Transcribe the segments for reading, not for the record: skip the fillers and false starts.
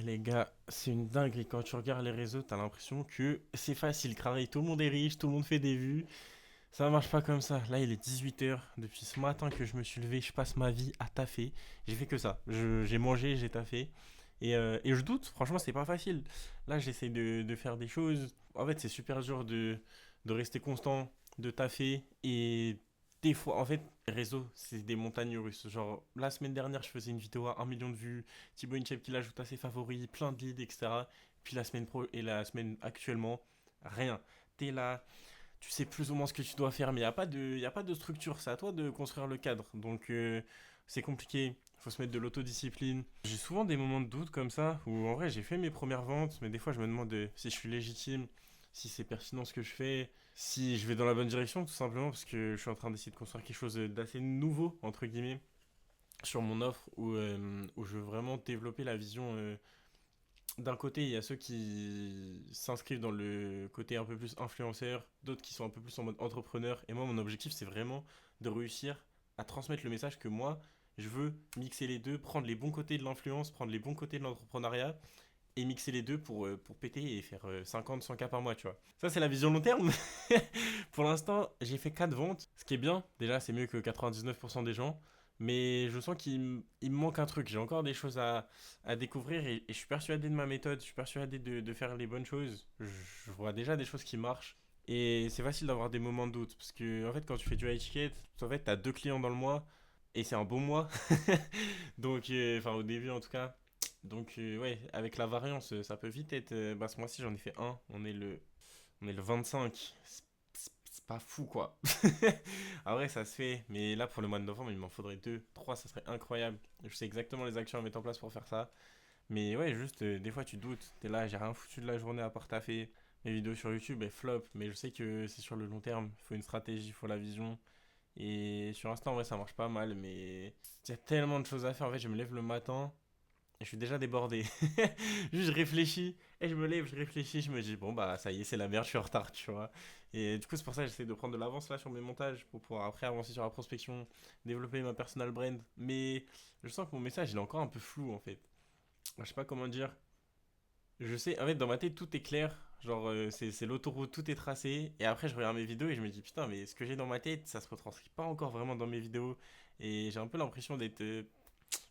Les gars, c'est une dinguerie. Quand tu regardes les réseaux, t'as l'impression que c'est facile. Carré, tout le monde est riche, tout le monde fait des vues. Ça marche pas comme ça. Là, il est 18 h. Depuis ce matin que je me suis levé, je passe ma vie à taffer. J'ai fait que ça. J'ai mangé, j'ai taffé. Et je doute, franchement, c'est pas facile. Là, j'essaie de faire des choses. En fait, c'est super dur de rester constant, de taffer. Et des fois, en fait, les réseaux, c'est des montagnes russes. Genre, la semaine dernière, je faisais une vidéo à 1 million de vues. Thibaut Inchep qui l'ajoute à ses favoris, plein de leads, etc. Puis la semaine pro et la semaine actuellement, rien. T'es là, tu sais plus ou moins ce que tu dois faire, mais y a pas de structure. C'est à toi de construire le cadre. Donc, c'est compliqué. Il faut se mettre de l'autodiscipline. J'ai souvent des moments de doute comme ça, où en vrai, j'ai fait mes premières ventes, mais des fois, je me demande si je suis légitime, si c'est pertinent ce que je fais, si je vais dans la bonne direction, tout simplement, parce que je suis en train d'essayer de construire quelque chose d'assez nouveau, entre guillemets, sur mon offre, où je veux vraiment développer la vision. D'un côté, il y a ceux qui s'inscrivent dans le côté un peu plus influenceur, d'autres qui sont un peu plus en mode entrepreneur. Et moi, mon objectif, c'est vraiment de réussir à transmettre le message que moi, je veux mixer les deux, prendre les bons côtés de l'influence, prendre les bons côtés de l'entrepreneuriat et mixer les deux pour péter et faire 50, 100 cas par mois, tu vois. Ça, c'est la vision long terme. Pour l'instant, j'ai fait 4 ventes, ce qui est bien. Déjà, c'est mieux que 99% des gens. Mais je sens il me manque un truc. J'ai encore des choses à découvrir et je suis persuadé de ma méthode. Je suis persuadé de faire les bonnes choses. Je vois déjà des choses qui marchent. Et c'est facile d'avoir des moments de doute. Parce que, en fait, quand tu fais du high ticket, en fait, t'as 2 clients dans le mois et c'est un bon mois. Donc, enfin, au début en tout cas. Donc, ouais, avec la variance, ça peut vite être. Bah, ce mois-ci, j'en ai fait un. On est le 25. C'est pas fou, quoi. Ah ouais, ça se fait. Mais là, pour le mois de novembre, il m'en faudrait deux, trois, ça serait incroyable. Je sais exactement les actions à mettre en place pour faire ça. Mais ouais, juste, des fois, tu doutes. T'es là, j'ai rien foutu de la journée à part taffer. Mes vidéos sur YouTube, elles flop. Mais je sais que c'est sur le long terme. Il faut une stratégie, il faut la vision. Et sur Insta, en vrai, ça marche pas mal. Mais il y a tellement de choses à faire. En fait, je me lève le matin. Et je suis déjà débordé. Juste, je réfléchis. Et je me lève, je réfléchis. Je me dis, bon, bah, ça y est, c'est la merde, je suis en retard, tu vois. Et du coup, c'est pour ça que j'essaie de prendre de l'avance là sur mes montages. Pour pouvoir après avancer sur la prospection. Développer ma personal brand. Mais je sens que mon message, il est encore un peu flou, en fait. Je sais pas comment dire. Je sais, en fait, dans ma tête, tout est clair. Genre, c'est l'autoroute, tout est tracé. Et après, je regarde mes vidéos et je me dis, putain, mais ce que j'ai dans ma tête, ça se retranscrit pas encore vraiment dans mes vidéos. Et j'ai un peu l'impression d'être.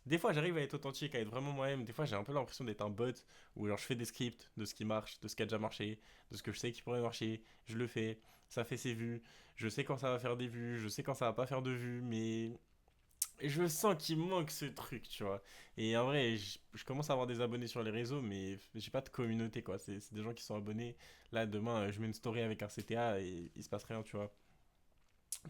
Des fois, j'arrive à être authentique, à être vraiment moi-même. Des fois, j'ai un peu l'impression d'être un bot où genre je fais des scripts de ce qui marche, de ce qui a déjà marché, de ce que je sais qui pourrait marcher. Je le fais, ça fait ses vues. Je sais quand ça va faire des vues, je sais quand ça va pas faire de vues, mais je sens qu'il manque ce truc, tu vois. Et en vrai, je commence à avoir des abonnés sur les réseaux, mais j'ai pas de communauté, quoi. C'est des gens qui sont abonnés. Là, demain, je mets une story avec un CTA et il se passe rien, tu vois.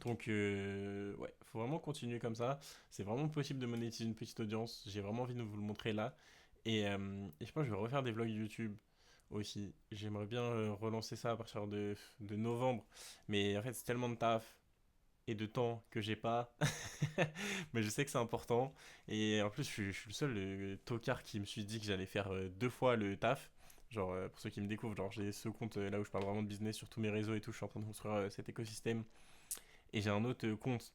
Donc, ouais, faut vraiment continuer comme ça. C'est vraiment possible de monétiser une petite audience. J'ai vraiment envie de vous le montrer là. Et je pense que je vais refaire des vlogs YouTube aussi. J'aimerais bien relancer ça à partir de novembre. Mais en fait, c'est tellement de taf et de temps que j'ai pas. Mais je sais que c'est important. Et en plus, je suis le seul tocard qui me suis dit que j'allais faire 2 fois le taf. Genre, pour ceux qui me découvrent, genre, j'ai ce compte là où je parle vraiment de business sur tous mes réseaux et tout. Je suis en train de construire cet écosystème. Et j'ai un autre compte,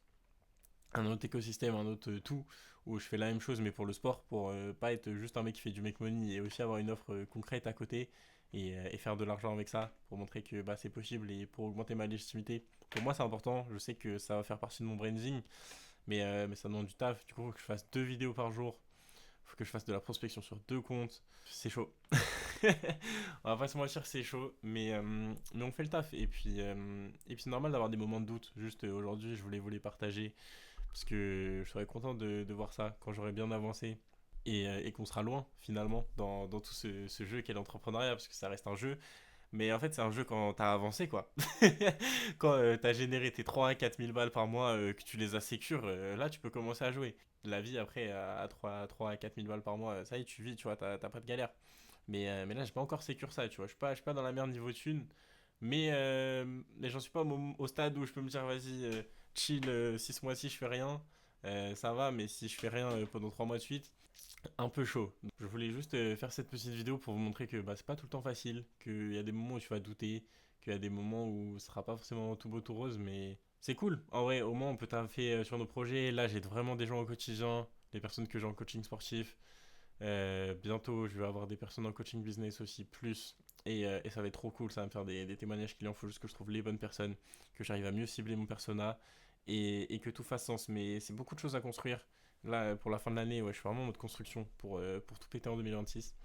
un autre écosystème, un autre tout, où je fais la même chose mais pour le sport, pour pas être juste un mec qui fait du make money et aussi avoir une offre concrète à côté et faire de l'argent avec ça, pour montrer que bah, c'est possible et pour augmenter ma légitimité. Pour moi c'est important, je sais que ça va faire partie de mon branding, mais ça demande du taf, du coup faut que je fasse 2 vidéos par jour, faut que je fasse de la prospection sur 2 comptes, c'est chaud. On va pas se mentir, c'est chaud, mais on fait le taf. Et puis c'est normal d'avoir des moments de doute. Juste aujourd'hui, je voulais vous les partager parce que je serais content de voir ça quand j'aurai bien avancé et qu'on sera loin finalement dans tout ce jeu qu'est l'entrepreneuriat parce que ça reste un jeu. Mais en fait, c'est un jeu quand t'as avancé quoi. Quand t'as généré tes 3 à 4 000 balles par mois, que tu les as sécures, là tu peux commencer à jouer. La vie après à 3 à 4 000 balles par mois, ça y est, tu vis, tu vois, t'as pas de galère. Mais là, j'ai pas encore sécure ça, tu vois. Je suis pas dans la merde niveau thune. Mais j'en suis pas au stade où je peux me dire, vas-y, chill, 6 mois ci je fais rien. Ça va, mais si je fais rien pendant 3 mois de suite, un peu chaud. Donc, je voulais juste faire cette petite vidéo pour vous montrer que bah, c'est pas tout le temps facile, qu'il y a des moments où tu vas douter, qu'il y a des moments où ce sera pas forcément tout beau tout rose, mais c'est cool. En vrai, au moins on peut taffer sur nos projets. Là, j'aide vraiment des gens au quotidien, des personnes que j'ai en coaching sportif. Bientôt, je vais avoir des personnes en coaching business aussi, plus. Et ça va être trop cool, ça va me faire des témoignages clients. Il faut juste que je trouve les bonnes personnes, que j'arrive à mieux cibler mon persona et que tout fasse sens. Mais c'est beaucoup de choses à construire. Là, pour la fin de l'année, ouais, je suis vraiment en mode construction pour tout péter en 2026.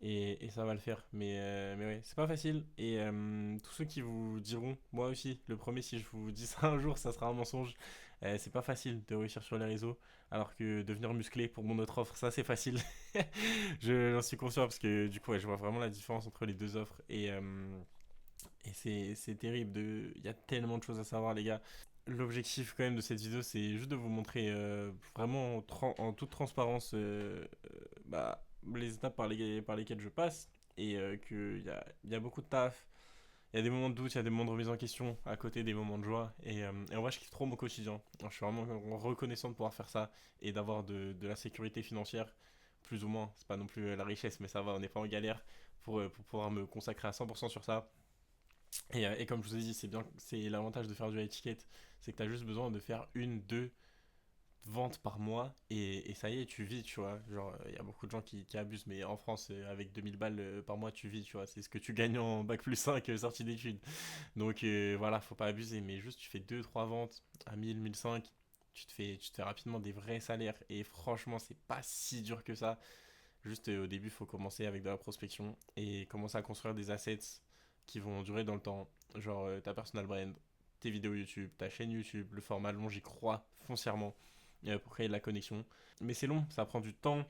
Et ça va le faire. Mais ouais, c'est pas facile. Et tous ceux qui vous diront, moi aussi, le premier, si je vous dis ça un jour, ça sera un mensonge. C'est pas facile de réussir sur les réseaux. Alors que devenir musclé pour mon autre offre, ça c'est facile. J'en suis conscient parce que du coup, ouais, je vois vraiment la différence entre les deux offres. Et c'est terrible. Il y a tellement de choses à savoir, les gars. L'objectif quand même de cette vidéo, c'est juste de vous montrer vraiment en toute transparence bah, les étapes par lesquelles je passe et qu'il y a beaucoup de taf. Il y a des moments de doute, il y a des moments de remise en question à côté des moments de joie. Et en vrai, je kiffe trop mon quotidien. Alors, je suis vraiment reconnaissant de pouvoir faire ça et d'avoir de la sécurité financière, plus ou moins. C'est pas non plus la richesse, mais ça va, on n'est pas en galère pour pouvoir me consacrer à 100% sur ça. Et comme je vous ai dit, c'est bien, c'est l'avantage de faire du high ticket, c'est que tu as juste besoin de faire une, deux ventes par mois et ça y est, tu vis, tu vois. Genre, il y a beaucoup de gens qui abusent, mais en France, avec 2000 balles par mois, tu vis, tu vois. C'est ce que tu gagnes en bac plus 5 sortie d'études. Donc voilà, faut pas abuser, mais juste tu fais deux trois ventes à 1000, 1005, tu te fais rapidement des vrais salaires et franchement, c'est pas si dur que ça. Juste au début, il faut commencer avec de la prospection et commencer à construire des assets qui vont durer dans le temps. Genre ta personal brand, tes vidéos YouTube, ta chaîne YouTube, le format long, j'y crois foncièrement pour créer de la connexion. Mais c'est long, ça prend du temps.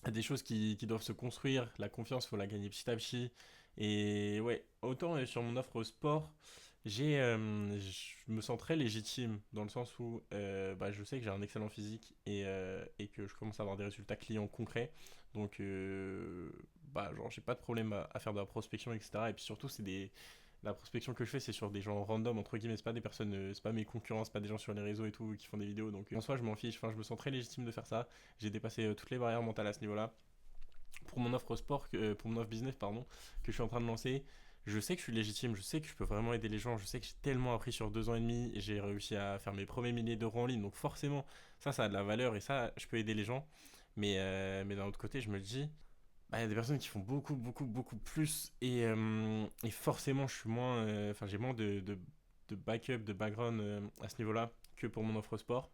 Il y a des choses qui doivent se construire. La confiance, il faut la gagner petit à petit. Et ouais, autant sur mon offre sport, je me sens très légitime dans le sens où bah, je sais que j'ai un excellent physique et que je commence à avoir des résultats clients concrets. Donc, bah, genre, j'ai pas de problème à faire de la prospection, etc. Et puis surtout, la prospection que je fais, c'est sur des gens random, entre guillemets, c'est pas des personnes, c'est pas mes concurrents, c'est pas des gens sur les réseaux et tout qui font des vidéos. Donc, en soi, je m'en fiche. Enfin, je me sens très légitime de faire ça. J'ai dépassé toutes les barrières mentales à ce niveau-là pour mon offre sport, pour mon offre business, pardon, que je suis en train de lancer, je sais que je suis légitime, je sais que je peux vraiment aider les gens, je sais que j'ai tellement appris sur 2 ans et demi, et j'ai réussi à faire mes premiers milliers d'euros en ligne, donc forcément, ça a de la valeur et ça, je peux aider les gens. Mais d'un autre côté, je me dis, bah, il y a des personnes qui font beaucoup, beaucoup, beaucoup plus, et forcément, je suis moins, enfin, j'ai moins de backup, de background à ce niveau-là que pour mon offre sport.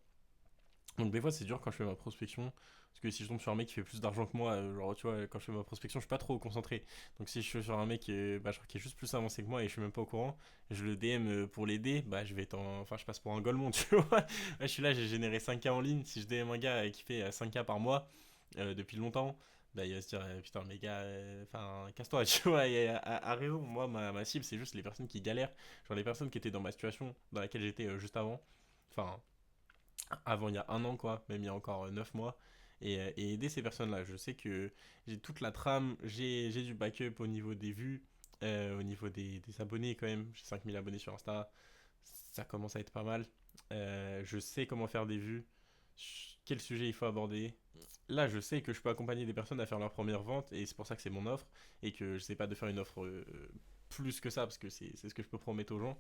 Donc des fois c'est dur quand je fais ma prospection, parce que si je tombe sur un mec qui fait plus d'argent que moi, genre tu vois, quand je fais ma prospection, je suis pas trop concentré. Donc si je suis sur un mec bah, genre, qui est juste plus avancé que moi et je suis même pas au courant, je le DM pour l'aider, bah je vais être enfin je passe pour un golemon, tu vois. Ouais, je suis là, j'ai généré 5K en ligne, si je DM un gars qui fait 5K par mois depuis longtemps, bah il va se dire putain mais gars, enfin casse-toi, tu vois, et à raison, moi ma cible c'est juste les personnes qui galèrent, genre les personnes qui étaient dans ma situation dans laquelle j'étais juste avant. Enfin, avant il y a un an quoi, même il y a encore 9 mois, et aider ces personnes-là. Je sais que j'ai toute la trame, j'ai du backup au niveau des vues, au niveau des abonnés quand même, j'ai 5000 abonnés sur Insta, ça commence à être pas mal. Je sais comment faire des vues, quel sujet il faut aborder. Là, je sais que je peux accompagner des personnes à faire leur première vente, et c'est pour ça que c'est mon offre, et que je sais pas de faire une offre plus que ça, parce que c'est ce que je peux promettre aux gens.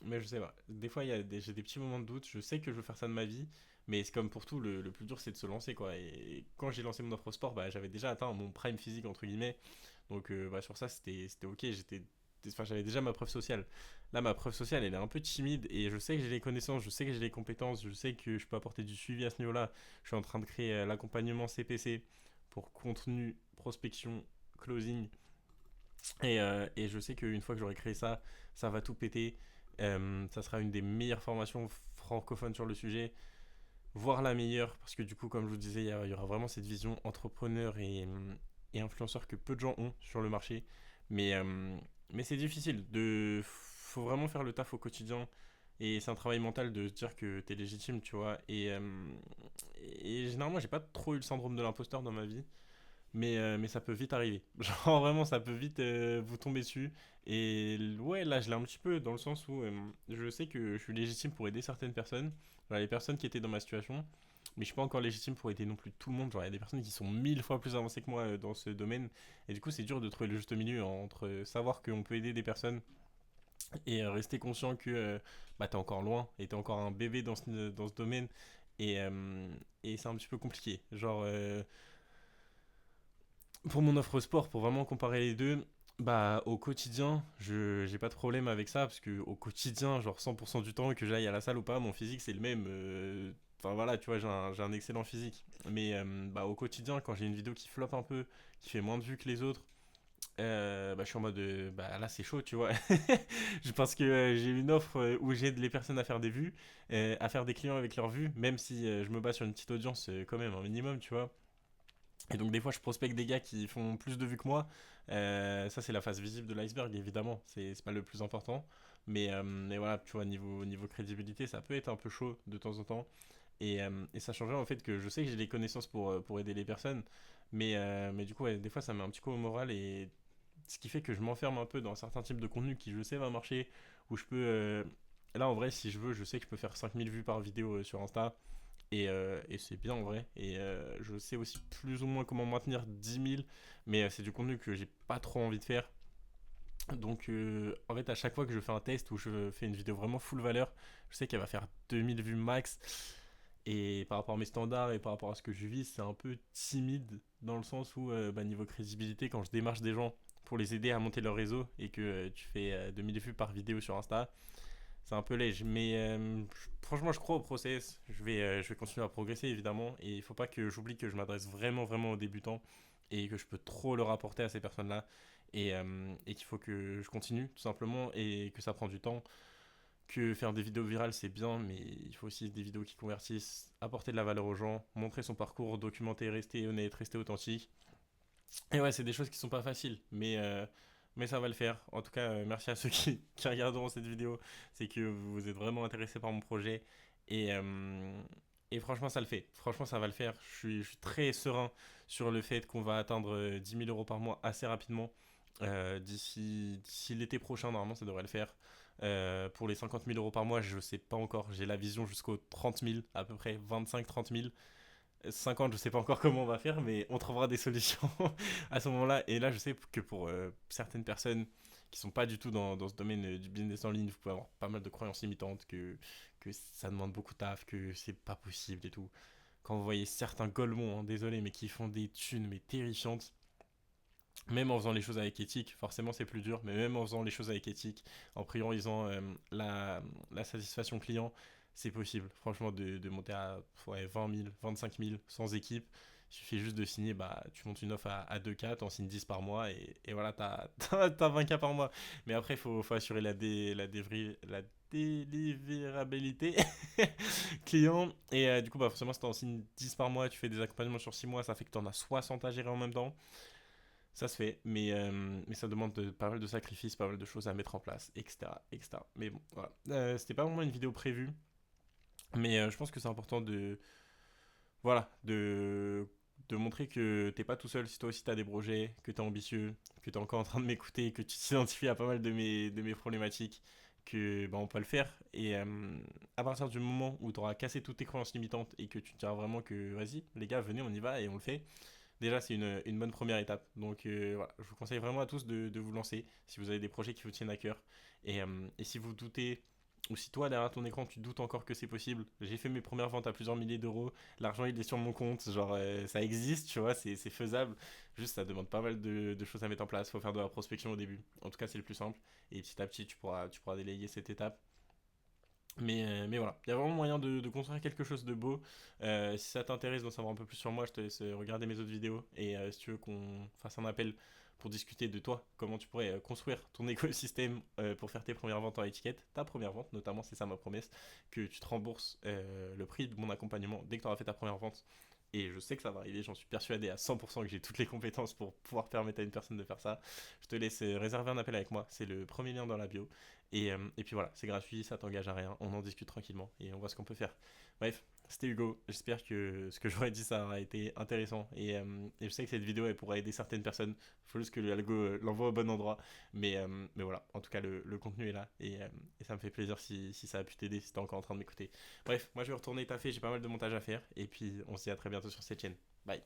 Mais je sais pas. Des fois, j'ai des petits moments de doute. Je sais que je veux faire ça de ma vie. Mais c'est comme pour tout, le plus dur, c'est de se lancer, quoi. Et quand j'ai lancé mon offre sport, bah, j'avais déjà atteint mon prime physique, entre guillemets. Donc, bah, sur ça, c'était ok. Enfin, j'avais déjà ma preuve sociale. Là, ma preuve sociale, elle est un peu timide. Et je sais que j'ai les connaissances, je sais que j'ai les compétences, je sais que je peux apporter du suivi à ce niveau-là. Je suis en train de créer l'accompagnement CPC pour contenu, prospection, closing. Et je sais qu'une fois que j'aurai créé ça, ça va tout péter. Ça sera une des meilleures formations francophones sur le sujet, voire la meilleure, parce que du coup, comme je vous disais, il y aura vraiment cette vision entrepreneur et influenceur que peu de gens ont sur le marché. Mais, euh, mais c'est difficile. Faut vraiment faire le taf au quotidien. Et c'est un travail mental de se dire que t'es légitime, tu vois. Et généralement, j'ai pas trop eu le syndrome de l'imposteur dans ma vie. Mais ça peut vite arriver. Genre vraiment, ça peut vite vous tomber dessus. Et ouais, là, je l'ai un petit peu dans le sens où je sais que je suis légitime pour aider certaines personnes. Genre les personnes qui étaient dans ma situation. Mais je suis pas encore légitime pour aider non plus tout le monde. Genre il y a des personnes qui sont 1000 fois plus avancées que moi dans ce domaine. Et du coup, c'est dur de trouver le juste milieu entre savoir qu'on peut aider des personnes et rester conscient que bah, t'es encore loin et t'es encore un bébé dans ce domaine. Et c'est un petit peu compliqué. Genre... Pour mon offre sport, pour vraiment comparer les deux, bah au quotidien, je j'ai pas de problème avec ça parce que au quotidien, genre 100% du temps que j'aille à la salle ou pas, mon physique c'est le même. Enfin voilà, tu vois, j'ai un excellent physique. Mais bah au quotidien, quand j'ai une vidéo qui floppe un peu, qui fait moins de vues que les autres, bah je suis en mode bah là c'est chaud, tu vois. Je pense que j'ai une offre où j'aide les personnes à faire des vues, à faire des clients avec leurs vues, même si je me bats sur une petite audience quand même un minimum, tu vois. Et donc des fois je prospecte des gars qui font plus de vues que moi. Ça c'est la face visible de l'iceberg évidemment, c'est pas le plus important. Mais voilà, tu vois, niveau crédibilité, ça peut être un peu chaud de temps en temps. Et ça changerait en fait que je sais que j'ai des connaissances pour aider les personnes. Mais du coup, ouais, des fois ça met un petit coup au moral. Et ce qui fait que je m'enferme un peu dans certains types de contenu qui je sais va marcher. Où je peux... là en vrai, si je veux, je sais que je peux faire 5000 vues par vidéo sur Insta. Et c'est bien en vrai. Et je sais aussi plus ou moins comment maintenir 10 000. Mais c'est du contenu que j'ai pas trop envie de faire. Donc en fait, à chaque fois que je fais un test où je fais une vidéo vraiment full valeur, je sais qu'elle va faire 2000 vues max. Et par rapport à mes standards et par rapport à ce que je vis, c'est un peu timide dans le sens où, bah, niveau crédibilité, quand je démarche des gens pour les aider à monter leur réseau et que tu fais 2000 vues par vidéo sur Insta, c'est un peu léger. Mais franchement, je crois au process. Je vais continuer à progresser évidemment. Et il faut pas que j'oublie que je m'adresse vraiment aux débutants et que je peux trop leur apporter à ces personnes-là. Et qu'il faut que je continue tout simplement et que ça prend du temps. Que faire des vidéos virales c'est bien, mais il faut aussi des vidéos qui convertissent, apporter de la valeur aux gens, montrer son parcours, documenter, rester honnête, rester authentique. Et ouais, c'est des choses qui sont pas faciles, mais ça va le faire. En tout cas, merci à ceux qui regarderont cette vidéo. C'est que vous êtes vraiment intéressés par mon projet. Et, euh, et franchement, ça le fait. Franchement, ça va le faire. Je suis très serein sur le fait qu'on va atteindre 10 000 euros par mois assez rapidement. D'ici l'été prochain, normalement, ça devrait le faire. Pour les 50 000 euros par mois, je sais pas encore. J'ai la vision jusqu'aux 30 000, à peu près 25-30 000. 50, je sais pas encore comment on va faire, mais on trouvera des solutions à ce moment-là. Et là, je sais que pour certaines personnes qui sont pas du tout dans ce domaine du business en ligne, vous pouvez avoir pas mal de croyances limitantes, que ça demande beaucoup de taf, que c'est pas possible et tout. Quand vous voyez certains golemons, hein, désolé, mais qui font des thunes, mais terrifiantes, même en faisant les choses avec éthique, forcément c'est plus dur, mais même en faisant les choses avec éthique, en priorisant la satisfaction client, c'est possible. Franchement, de monter à ouais, 20 000, 25 000 sans équipe, il suffit juste de signer, bah, tu montes une offre à 2K, t'en signes 10 par mois et voilà, t'as 20K par mois. Mais après, faut assurer la délivrabilité client. Et du coup, bah, forcément, si t'en signes 10 par mois, tu fais des accompagnements sur 6 mois, ça fait que t'en as 60 à gérer en même temps. Ça se fait, mais ça demande pas mal de sacrifices, pas mal de choses à mettre en place, etc. etc. Mais bon, voilà. C'était pas vraiment une vidéo prévue, mais je pense que c'est important voilà, de montrer que t'es pas tout seul si toi aussi t'as des projets, que t'es ambitieux, que t'es encore en train de m'écouter, que tu t'identifies à pas mal de mes problématiques, que bah, on peut le faire. Et à partir du moment où t'auras cassé toutes tes croyances limitantes et que tu te diras vraiment que vas-y, les gars, venez, on y va et on le fait. Déjà, c'est une bonne première étape. Donc voilà, je vous conseille vraiment à tous de vous lancer si vous avez des projets qui vous tiennent à cœur. Et si vous doutez, ou si toi derrière ton écran tu doutes encore que c'est possible, j'ai fait mes premières ventes à plusieurs milliers d'euros, l'argent il est sur mon compte, genre ça existe, tu vois, c'est faisable. Juste ça demande pas mal de choses à mettre en place, faut faire de la prospection au début. En tout cas, c'est le plus simple. Et petit à petit, tu pourras délayer cette étape. Mais voilà, il y a vraiment moyen de construire quelque chose de beau. Si ça t'intéresse d'en savoir un peu plus sur moi, je te laisse regarder mes autres vidéos. Et si tu veux qu'on fasse un appel pour discuter de toi, comment tu pourrais construire ton écosystème pour faire tes premières ventes en étiquette, ta première vente notamment, c'est ça ma promesse, que tu te rembourses le prix de mon accompagnement dès que tu auras fait ta première vente. Et je sais que ça va arriver, j'en suis persuadé à 100% que j'ai toutes les compétences pour pouvoir permettre à une personne de faire ça. Je te laisse réserver un appel avec moi, c'est le premier lien dans la bio. Et puis voilà, c'est gratuit, ça t'engage à rien, on en discute tranquillement et on voit ce qu'on peut faire. Bref, c'était Hugo, j'espère que ce que j'aurais dit ça aura été intéressant et je sais que cette vidéo elle pourra aider certaines personnes, il faut juste que l'algo l'envoie au bon endroit, mais voilà, en tout cas le contenu est là et ça me fait plaisir si ça a pu t'aider, si t'es encore en train de m'écouter. Bref, moi je vais retourner taffer, j'ai pas mal de montage à faire et puis on se dit à très bientôt sur cette chaîne. Bye.